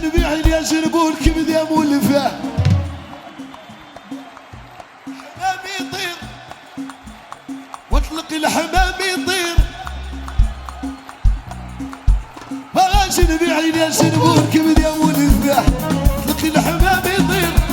نبيع يا جنبول كبد يا مولفه حمام يطير واطلق الحمام يطير نبيع يا جنبول كبد يا مولفه اطلق الحمام يطير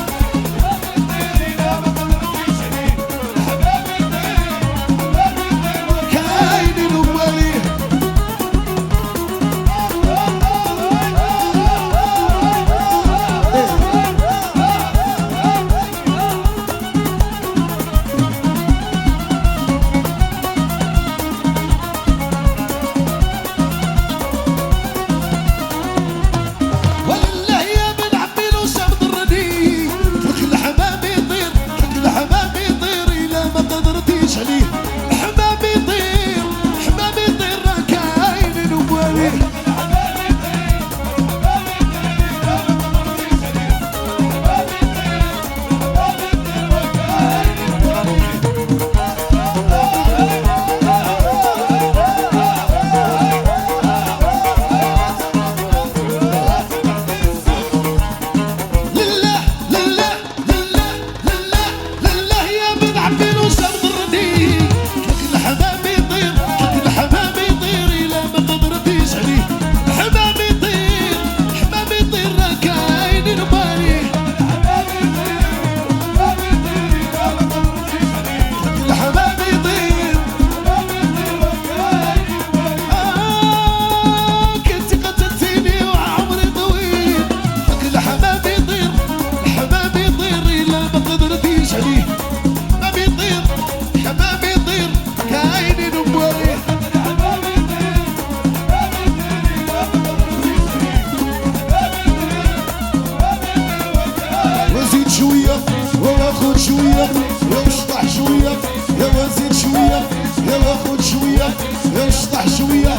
شوية يا وشطح شوية يا وزيد شوية يا واخد شوية يا وشطح شوية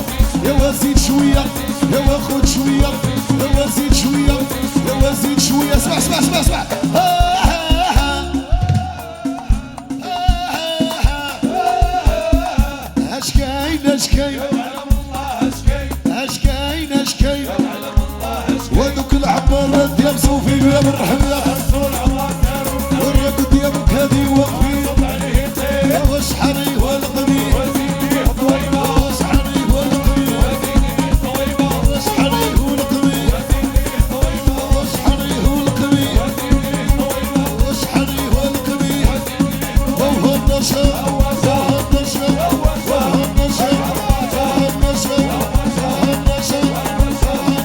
يا وزيد شوية يا واخد شوية يا وزيد شوية يا وزيد شوية اسمع اسمع اسمع اسمع اش كاين اش كاين اش كاين اش كاين وهذوك العبارات ديال صوفي يا بالرحمة والرقد يا بكادي واقفين واش حري والقمي واش حري والقمي واش حري والقمي واش حري والقمي واش حري والقمي وهو النشا وهو النشا وهو النشا وهو النشا وهو النشا وهو النشا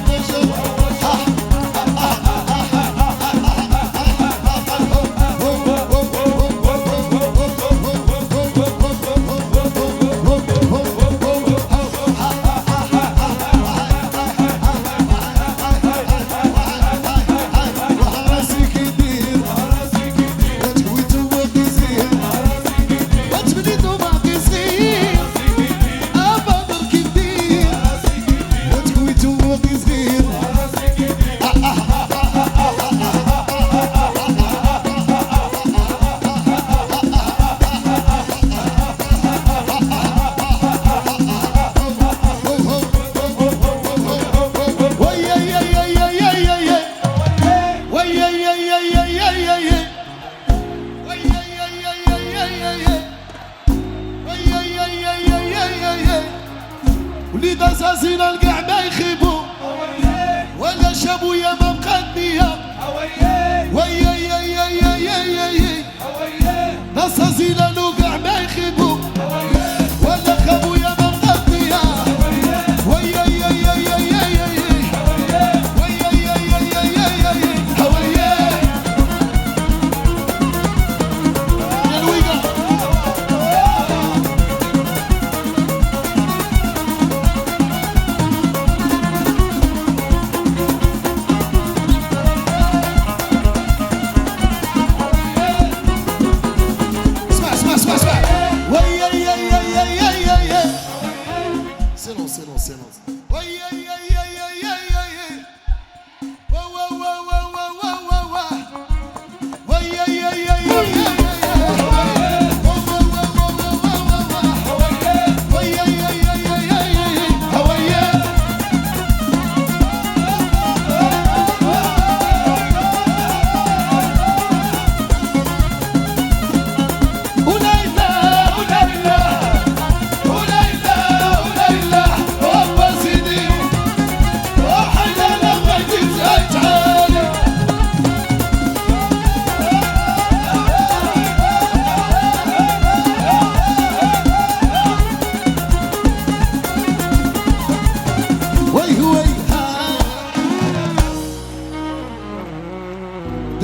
وليد اساسين القاع ما يخيبوا ولا شابوا يا ما مقدميه ويا يا يا يا يا يا يا ناس اساسين القاع ما يخيبوا ولا خابوا يا ما مقدميه ويا يا يا يا يا يا ويا يا يا يا يا يا هويا يا الويقه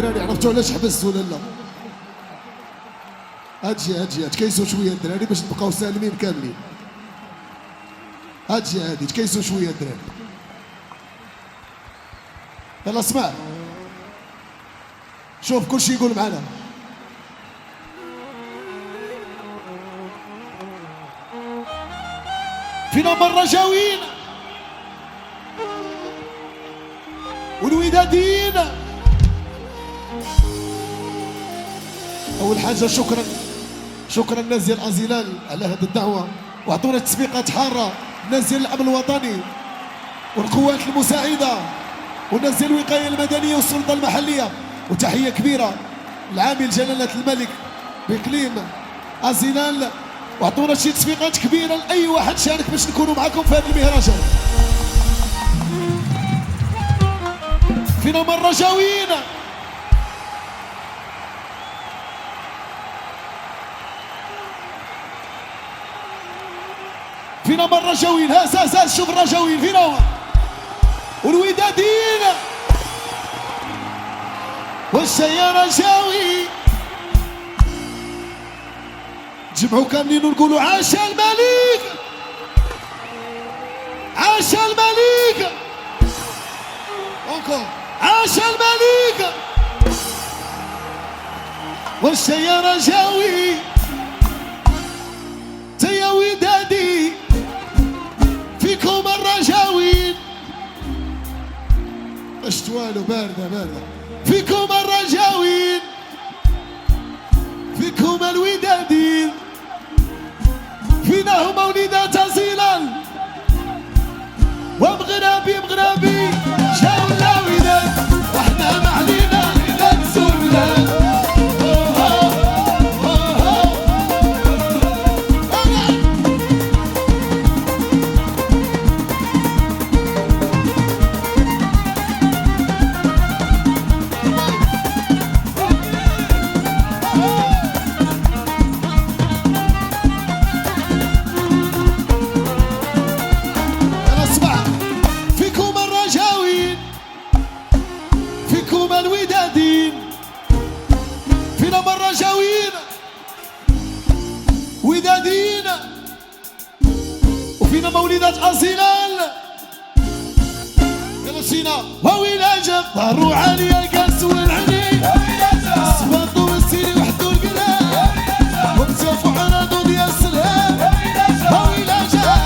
الدراري عرفتوا علاش حبست ولا لا؟ هاتجي تكيسوا شويه الدراري باش نبقاو سالمين كاملين. هاتجي تكيسوا شويه الدراري. يلا اسمع، شوف كل شيء يقول معنا. فينا مرة جاوين والودادين. أول حاجة شكرا الناس ديال أزيلال على هذه الدعوة، وعطونا تسبيقات حارة الناس ديال الأمن الوطني والقوات المساعدة والناس ديال الوقاية المدنية والسلطة المحلية. وتحية كبيرة لعامل جلالة الملك بإقليم أزيلال، وعطونا شي تصفيقات كبيرة لأي واحد شارك باش نكونوا معكم في هذه المهرجان. فينا مرة جاوين فينا مرة جاوين. هاز شوف الرجاوين فينا هو والودادين والسيارة جاوي. جمعوا كاملين ونقولوا عاش الملك، عاش الملك، عاش الملك والسيارة جاوي. تيا ودادي فيكم الرجاوين، اشتوالو باردة فيكم الرجاوين، فيكم الودادين. فينا هما وليدات أزيلال ومغربي جاو لنا وداد وحنا ما علينا لا نزول. ودادين وفينا مولدات أزيلال. يلا سينا وويلا جاب ظهروا عالية الكاس والعني صفاتو والسيري وحدو القلاب ومسافو عنادو ديال السلام. وويلا جاب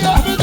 في